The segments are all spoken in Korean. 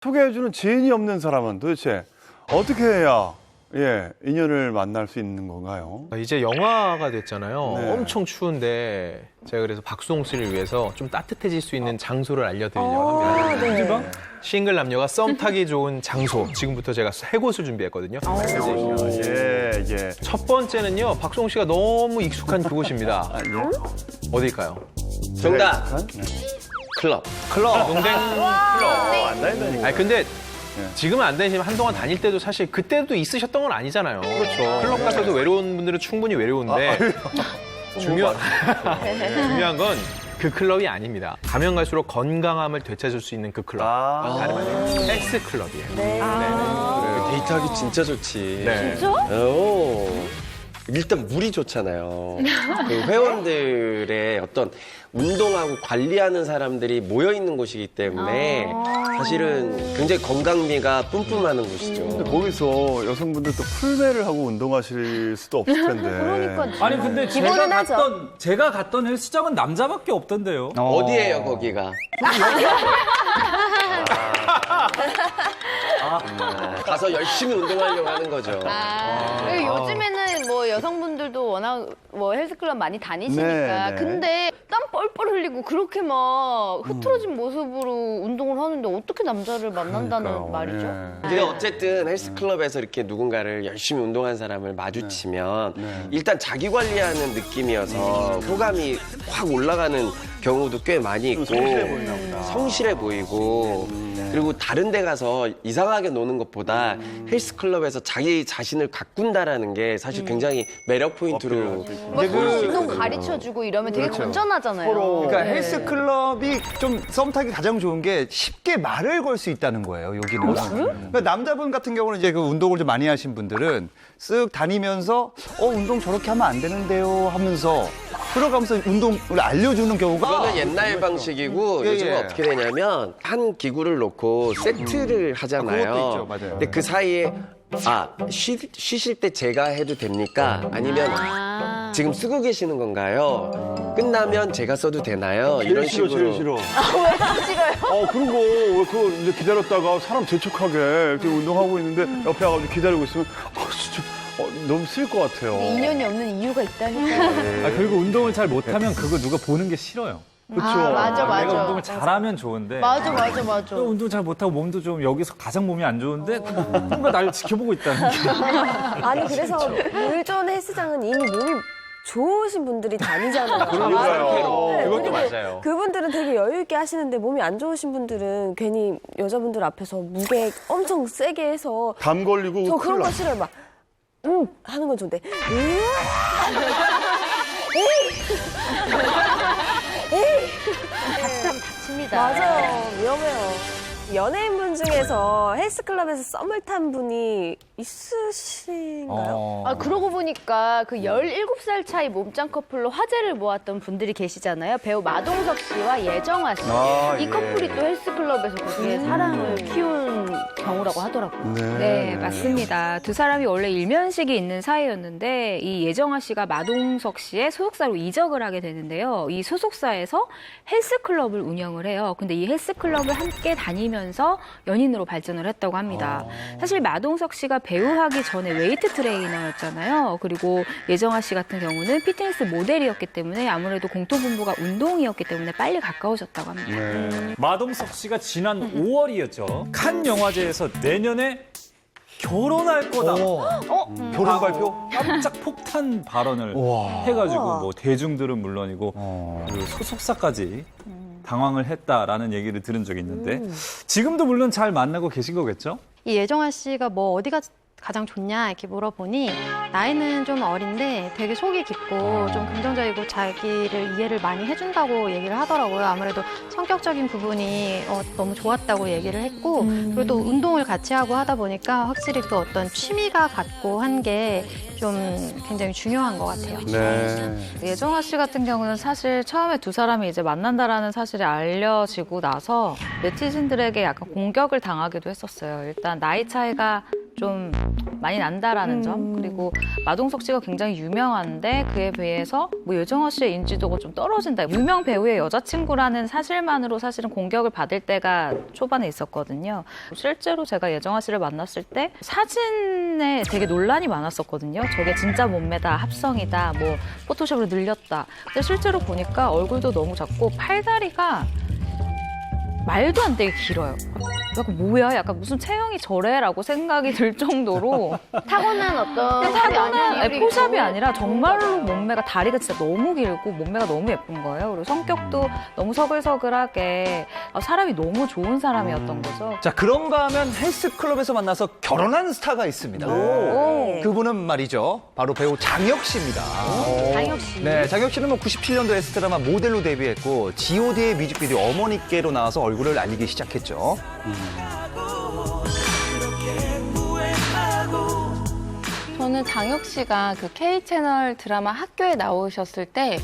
소개해주는 지인이 없는 사람은 도대체 어떻게 해야 인연을 만날 수 있는 건가요? 이제 영화가 됐잖아요. 네. 엄청 추운데 제가 그래서 박수홍 씨를 위해서 좀 따뜻해질 수 있는 장소를 알려드리려고 합니다. 네. 싱글 남녀가 썸 타기 좋은 장소. 지금부터 제가 세 곳을 준비했거든요. 예. 첫 번째는요. 박수홍 씨가 너무 익숙한 그곳입니다. 어딜까요? 정답. 클럽. 클럽. 농땡 클럽. 안 다닌다니까. 아니 근데 지금은 안 다니시면 한동안 다닐 때도 사실 그때도 있으셨던 건 아니잖아요. 그렇죠. 클럽 가서도 외로운 분들은 충분히 외로운데 중요한 건 그 클럽이 아닙니다. 가면 갈수록 건강함을 되찾을 수 있는 그 클럽. 다름 아니에요. 헬스 클럽이에요. 데이트하기 진짜 좋지. 네. 일단 물이 좋잖아요. 그 회원들의 어떤 운동하고 관리하는 사람들이 모여 있는 곳이기 때문에 사실은 굉장히 건강미가 뿜뿜하는 곳이죠. 근데 거기서 여성분들 또 풀매를 하고 운동하실 수도 없을 텐데. 그러니까. 아니 근데 기본은 제가 갔던 헬스장은 남자밖에 없던데요. 어디예요, 거기가? 가서 열심히 운동하려고 하는 거죠. 그리고 요즘에는 뭐 여성분들도 워낙 뭐 헬스클럽 많이 다니시니까 네. 근데 땀 뻘뻘 흘리고 그렇게 막 흐트러진 모습으로 운동을 하는데 어떻게 남자를 만난다는 말이죠? 근데 어쨌든 헬스클럽에서 이렇게 누군가를 열심히 운동한 사람을 마주치면 일단 자기 관리하는 느낌이어서 호감이 확 올라가는 경우도 꽤 많이 있고 성실해 보이고 그리고 다른 데 가서 이상하게 노는 것보다 헬스클럽에서 자기 자신을 가꾼다라는 게 사실 굉장히 매력 포인트로 서로 운동 가르쳐주고 이러면 되게 건전하잖아요. 그러니까 헬스클럽이 좀 썸 타기 가장 좋은 게 쉽게 말을 걸 수 있다는 거예요, 여기는. 그러니까 남자분 같은 경우는 이제 그 운동을 좀 많이 하신 분들은 쓱 다니면서 운동 저렇게 하면 안 되는데요 하면서 들어가면서 운동을 알려주는 경우가 그거는 옛날 방식이고 요즘은 어떻게 되냐면 한 기구를 놓고 세트를 하잖아요. 그것도 있죠, 맞아요. 근데 그 사이에 쉬실 때 제가 해도 됩니까? 아니면 지금 쓰고 계시는 건가요? 끝나면 제가 써도 되나요? 이런 식으로. 제일 싫어. 왜 땀 싫어요? 그런 거, 왜 그거 이제 기다렸다가 사람 재촉하게 이렇게 운동하고 있는데 옆에 와가지고 기다리고 있으면, 진짜, 너무 쓸 것 같아요. 인연이 없는 이유가 있다니까요. 그리고 운동을 잘 못하면 그거 누가 보는 게 싫어요. 그렇죠. 맞아. 내가 운동을 잘하면 좋은데. 맞아. 또 운동 잘 못하고 몸도 좀 여기서 가장 몸이 안 좋은데 뭔가 나를 지켜보고 있다는 게. 아니 그래서 물전 헬스장은 이미 몸이 좋으신 분들이 다니잖아요. 그러니까요. 네, 그것도 그리고 맞아요. 그분들은 되게 여유 있게 하시는데 몸이 안 좋으신 분들은 괜히 여자분들 앞에서 무게 엄청 세게 해서 담 걸리고. 저 그런 큰일 거 나. 싫어요. 막 하는 건 좋은데 다치면 다칩니다. 맞아요. 위험해요. 연예인분 중에서 헬스클럽에서 썸을 탄 분이 있으신가요? 그러고 보니까 그 17살 차이 몸짱 커플로 화제를 모았던 분들이 계시잖아요. 배우 마동석 씨와 예정아 씨. 이 커플이 또 헬스클럽에서 거기에 사랑을 키운 경우라고 하더라고요. 네, 맞습니다. 두 사람이 원래 일면식이 있는 사이였는데 이 예정아 씨가 마동석 씨의 소속사로 이적을 하게 되는데요. 이 소속사에서 헬스클럽을 운영을 해요. 근데 이 헬스클럽을 함께 다니면서 연인으로 발전을 했다고 합니다. 사실 마동석 씨가 배우하기 전에 웨이트 트레이너였잖아요. 그리고 예정아 씨 같은 경우는 피트니스 모델이었기 때문에 아무래도 공통분모가 운동이었기 때문에 빨리 가까워졌다고 합니다. 마동석 씨가 지난 5월이었죠. 칸 영화제에서 내년에 결혼할 거다. 결혼 발표? 깜짝 폭탄 발언을 해가지고 뭐 대중들은 물론이고 그리고 소속사까지 당황을 했다라는 얘기를 들은 적이 있는데 지금도 물론 잘 만나고 계신 거겠죠? 이 예정아 씨가 뭐 어디가 가장 좋냐 이렇게 물어보니 나이는 좀 어린데 되게 속이 깊고 좀 긍정적이고 자기를 이해를 많이 해준다고 얘기를 하더라고요. 아무래도 성격적인 부분이 너무 좋았다고 얘기를 했고 그리고 또 운동을 같이 하고 하다 보니까 확실히 또 어떤 취미가 같고 한 게 좀 굉장히 중요한 것 같아요. 네. 예정아 씨 같은 경우는 사실 처음에 두 사람이 이제 만난다라는 사실이 알려지고 나서 네티즌들에게 약간 공격을 당하기도 했었어요. 일단 나이 차이가 좀 많이 난다라는 점, 그리고 마동석 씨가 굉장히 유명한데 그에 비해서 뭐 여정아 씨의 인지도가 좀 떨어진다. 유명 배우의 여자친구라는 사실만으로 사실은 공격을 받을 때가 초반에 있었거든요. 실제로 제가 여정아 씨를 만났을 때 사진에 되게 논란이 많았었거든요. 저게 진짜 몸매다, 합성이다, 뭐 포토샵으로 늘렸다. 근데 실제로 보니까 얼굴도 너무 작고 팔다리가 말도 안 되게 길어요. 약간 뭐야? 약간 무슨 체형이 저래라고 생각이 들 정도로 타고난 어떤 타고난 포샵이 아니라 정말로 몸매가 다리가 진짜 너무 길고 몸매가 너무 예쁜 거예요. 그리고 성격도 너무 서글서글하게 사람이 너무 좋은 사람이었던 거죠. 자, 그런가 하면 헬스클럽에서 만나서 결혼한 스타가 있습니다. 그분은 말이죠. 바로 배우 장혁 씨입니다. 장혁 씨. 네, 장혁 씨는 뭐 97년도 S드라마 모델로 데뷔했고 G.O.D의 뮤직비디오 어머니께로 나와서 얼굴을 알리기 시작했죠. 저는 장혁 씨가 그 K채널 드라마 학교에 나오셨을 때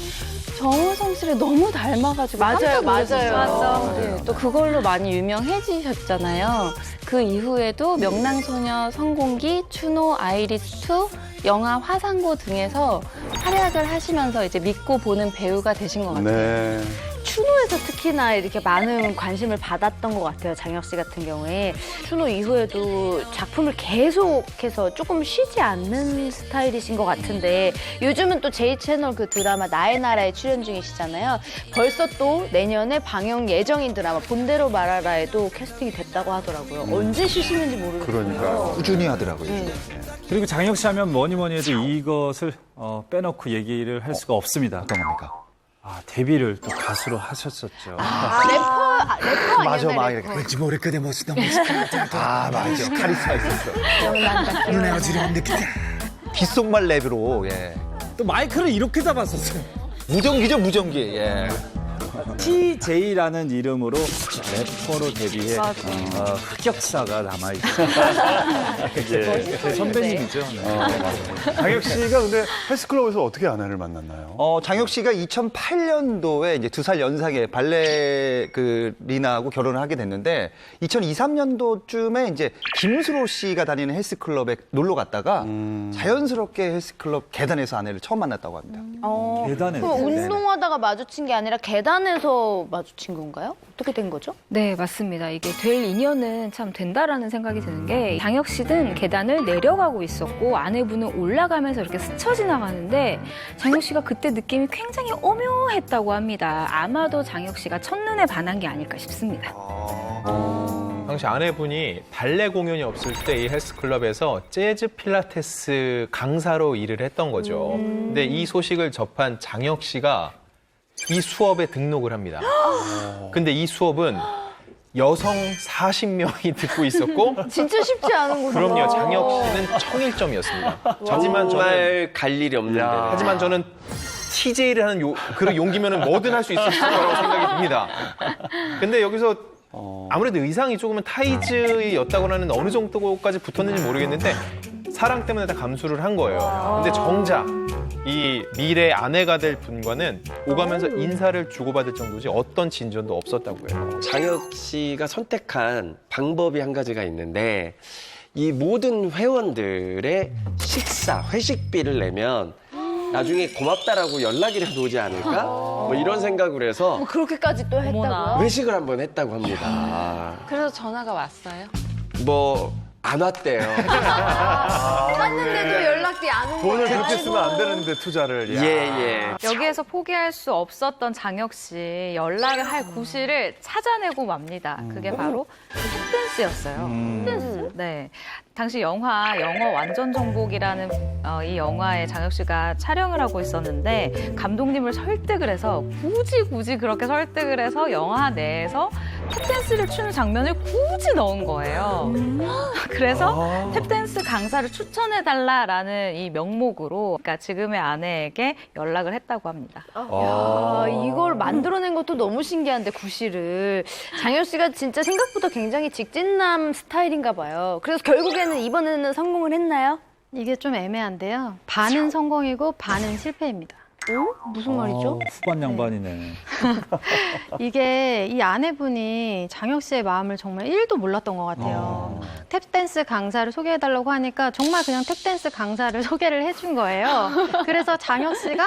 정우성 씨를 너무 닮아가지고 맞아요, 깜짝 놀랐었어요. 맞아요. 네, 또 그걸로 많이 유명해지셨잖아요. 그 이후에도 명랑소녀, 성공기, 추노, 아이리스2, 영화 화상고 등에서 활약을 하시면서 이제 믿고 보는 배우가 되신 것 같아요. 네. 추노에서 특히나 이렇게 많은 관심을 받았던 것 같아요. 장혁 씨 같은 경우에. 추노 이후에도 작품을 계속해서 조금 쉬지 않는 스타일이신 것 같은데 요즘은 또 J채널 그 드라마 나의 나라에 출연 중이시잖아요. 벌써 또 내년에 방영 예정인 드라마 본대로 말하라에도 캐스팅이 됐다고 하더라고요. 언제 쉬시는지 모르겠어요. 그러니까요. 꾸준히 하더라고요. 그리고 장혁 씨 하면 뭐니 해도 이것을 빼놓고 얘기를 할 수가 없습니다. 어떤 겁니까? 데뷔를 또 가수로 하셨었죠. 래퍼 아니에요? 맞아, 막 래퍼. 이렇게. 왠지 모를 그대 모습 너무 맞아. 카리스마 있었어. 눈에 어지러운 느낌. 귓속말 랩으로, 예. 또 마이크를 이렇게 잡았었어요. 무전기죠, 무전기. 예. TJ라는 이름으로 래퍼로 데뷔해 흑역사가 남아있어요. 제 선배님이죠. 장혁 씨가 근데 헬스클럽에서 어떻게 아내를 만났나요? 장혁 씨가 2008년도에 이제 2살 연상의 발레 리나하고 결혼을 하게 됐는데 2002, 3년도쯤에 이제 김수로 씨가 다니는 헬스클럽에 놀러 갔다가 자연스럽게 헬스클럽 계단에서 아내를 처음 만났다고 합니다. 계단에서. 그럼 운동하다가 마주친 게 아니라 계단에서 마주친 건가요? 어떻게 된 거죠? 네, 맞습니다. 이게 될 인연은 참 된다라는 생각이 드는 게 장혁 씨는 계단을 내려가고 있었고 아내분은 올라가면서 이렇게 스쳐 지나가는데 장혁 씨가 그때 느낌이 굉장히 오묘했다고 합니다. 아마도 장혁 씨가 첫눈에 반한 게 아닐까 싶습니다. 당시 아내분이 발레 공연이 없을 때 이 헬스클럽에서 재즈 필라테스 강사로 일을 했던 거죠. 근데 이 소식을 접한 장혁 씨가 이 수업에 등록을 합니다. 근데 이 수업은 여성 40명이 듣고 있었고 진짜 쉽지 않은 거죠. 그럼요. 장혁 씨는 청일점이었습니다. 정말 갈 일이 없는데. 하지만 저는 TJ를 하는 그런 용기면은 뭐든 할 수 있을 거라고 생각이 듭니다. 근데 여기서 아무래도 의상이 조금은 타이즈였다고 하는 어느 정도까지 붙었는지 모르겠는데 사랑 때문에 다 감수를 한 거예요. 근데 정작 이 미래 아내가 될 분과는 오가면서 인사를 주고받을 정도지 어떤 진전도 없었다고 해요. 장혁 씨가 선택한 방법이 한 가지가 있는데 이 모든 회원들의 식사, 회식비를 내면 나중에 고맙다라고 연락이라도 오지 않을까? 뭐 이런 생각을 해서 뭐 그렇게까지 또 했다고요? 회식을 한번 했다고 합니다. 그래서 전화가 왔어요. 뭐 안 왔대요. 땄는데도 연락이 안 온 거예요. 돈을 그렇게 쓰면 안 되는데 투자를. 야. 예. 여기에서 포기할 수 없었던 장혁 씨 연락을 할 구실을 찾아내고 맙니다. 그게 바로 탭댄스였어요. 탭댄스? 네. 당시 영화 영어 완전 정복이라는 이 영화에 장혁 씨가 촬영을 하고 있었는데 감독님을 설득을 해서 굳이 그렇게 설득을 해서 영화 내에서 탭댄스를 추는 장면을 굳이 넣은 거예요. 그래서 탭댄스 강사를 추천해달라라는 이 명목으로 그러니까 지금의 아내에게 연락을 했다고 합니다. 야, 이걸 만들어낸 것도 너무 신기한데 구실을. 장혁 씨가 진짜 생각보다 굉장히 직진남 스타일인가 봐요. 그래서 결국에는 이번에는 성공을 했나요? 이게 좀 애매한데요. 반은 성공이고 반은 실패입니다. 무슨 말이죠? 후반 양반이네. 이게 이 아내분이 장혁 씨의 마음을 정말 1도 몰랐던 것 같아요. 탭댄스 강사를 소개해달라고 하니까 정말 그냥 탭댄스 강사를 소개를 해준 거예요. 그래서 장혁 씨가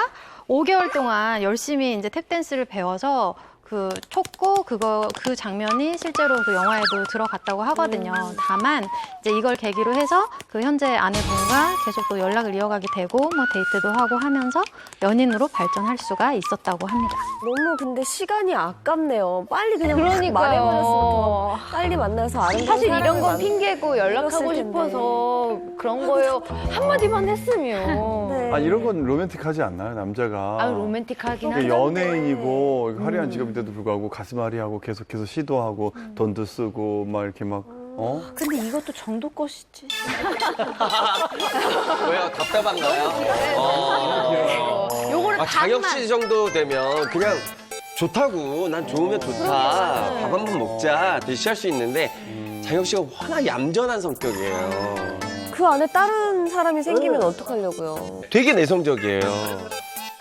5개월 동안 열심히 이제 탭댄스를 배워서 그 췄고 그 장면이 실제로 그 영화에도 들어갔다고 하거든요. 다만 이제 이걸 계기로 해서 그 현재 아내분과 계속 또 연락을 이어가게 되고 뭐 데이트도 하고 하면서 연인으로 발전할 수가 있었다고 합니다. 너무 근데 시간이 아깝네요. 빨리 그냥 그러니까요. 말해버렸으면 더 빨리 만나서 아름다운 사실 이런 사랑을 건 핑계고 연락하고 이뤘을 텐데. 싶어서 그런 거예요. 한마디만 했으면. 네. 아, 이런 건 로맨틱하지 않나요, 남자가? 아, 로맨틱하긴 이게 하죠. 연예인이고 화려한 직업인데도 불구하고 가슴앓이하고 계속해서 시도하고 돈도 쓰고 막 이렇게 막 근데 이것도 정도 것이지. 왜요? 답답한가요? 요거를 장혁 반만. 씨 정도 되면 그냥 좋다고, 난 좋으면 좋다, 밥 한 번 먹자 대시할 수 있는데 장혁 씨가 워낙 얌전한 성격이에요. 그 안에 다른 사람이 생기면 어떡하려고요. 되게 내성적이에요.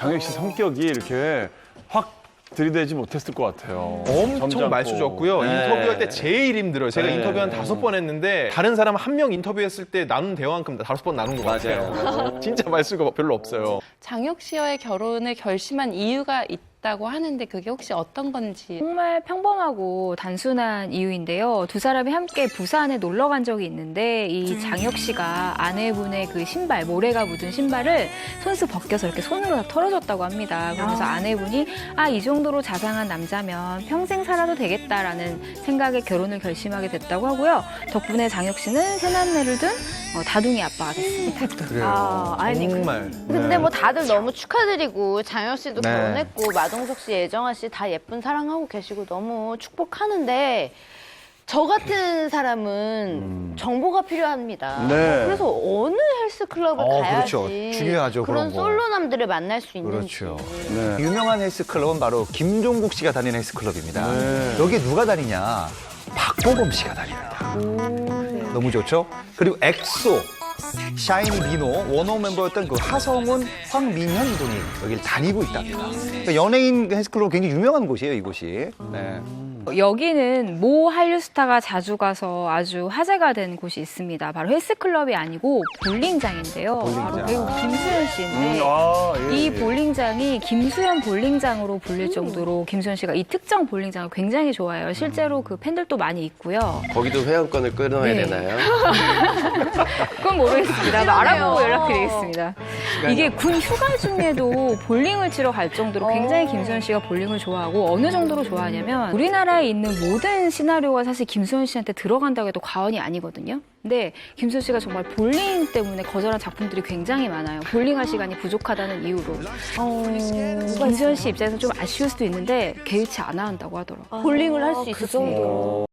장혁 씨 성격이 이렇게 확 들이대지 못했을 것 같아요. 엄청 점잖고. 말수좋고요. 네. 인터뷰할 때 제일 힘들어요. 제가 네. 인터뷰 한 5번 했는데 다른 사람 한 명 인터뷰했을 때 나눈 대화만큼 5번 나눈 것 같아요. 맞아요. 진짜 말수가 별로 없어요. 장혁 씨와의 결혼을 결심한 이유가 있다고 하는데 그게 혹시 어떤 건지. 정말 평범하고 단순한 이유인데요. 두 사람이 함께 부산에 놀러 간 적이 있는데 이 장혁 씨가 아내분의 그 신발, 모래가 묻은 신발을 손수 벗겨서 이렇게 손으로 다 털어줬다고 합니다. 그러면서 아내분이 이 정도로 자상한 남자면 평생 살아도 되겠다라는 생각에 결혼을 결심하게 됐다고 하고요. 덕분에 장혁 씨는 세 남매를 둔 다둥이 아빠가 됐습니다. 아니, 정말. 근데 뭐 다들 너무 축하드리고 장혁 씨도 네. 결혼했고 마동석 씨, 예정아 씨 다 예쁜 사랑하고 계시고 너무 축복하는데 저 같은 사람은 정보가 필요합니다. 네. 그래서 어느 헬스클럽을 가야지 그렇죠. 중요하죠, 그런 그런 거. 솔로남들을 만날 수 있는지. 그렇죠. 네. 유명한 헬스클럽은 바로 김종국 씨가 다니는 헬스클럽입니다. 네. 여기 누가 다니냐? 박보검 씨가 다닙니다. 너무 좋죠? 그리고 엑소, 샤이니 민호, 원호 멤버였던 그 하성운, 황민현 분이 여기를 다니고 있답니다. 그러니까 연예인 헬스클럽 굉장히 유명한 곳이에요, 이곳이. 네. 여기는 모 한류 스타가 자주 가서 아주 화제가 된 곳이 있습니다. 바로 헬스클럽이 아니고 볼링장인데요. 바로 배우 김수현 씨인데 예, 이 예. 볼링장이 김수현 볼링장으로 불릴 정도로 김수현 씨가 이 특정 볼링장을 굉장히 좋아해요. 실제로 그 팬들도 많이 있고요. 거기도 회원권을 끊어야 네. 되나요? 그건 모르겠습니다. 알아보고 연락드리겠습니다. 이게 군 휴가 중에도 볼링을 치러 갈 정도로 굉장히 김수현 씨가 볼링을 좋아하고 어느 정도로 좋아하냐면 우리나라에 있는 모든 시나리오가 사실 김수현 씨한테 들어간다고 해도 과언이 아니거든요. 근데 김수현 씨가 정말 볼링 때문에 거절한 작품들이 굉장히 많아요. 볼링할 시간이 부족하다는 이유로. 김수현 씨 입장에서 좀 아쉬울 수도 있는데 개의치 않아 한다고 하더라고요. 볼링을 할 수 그 있을 정도.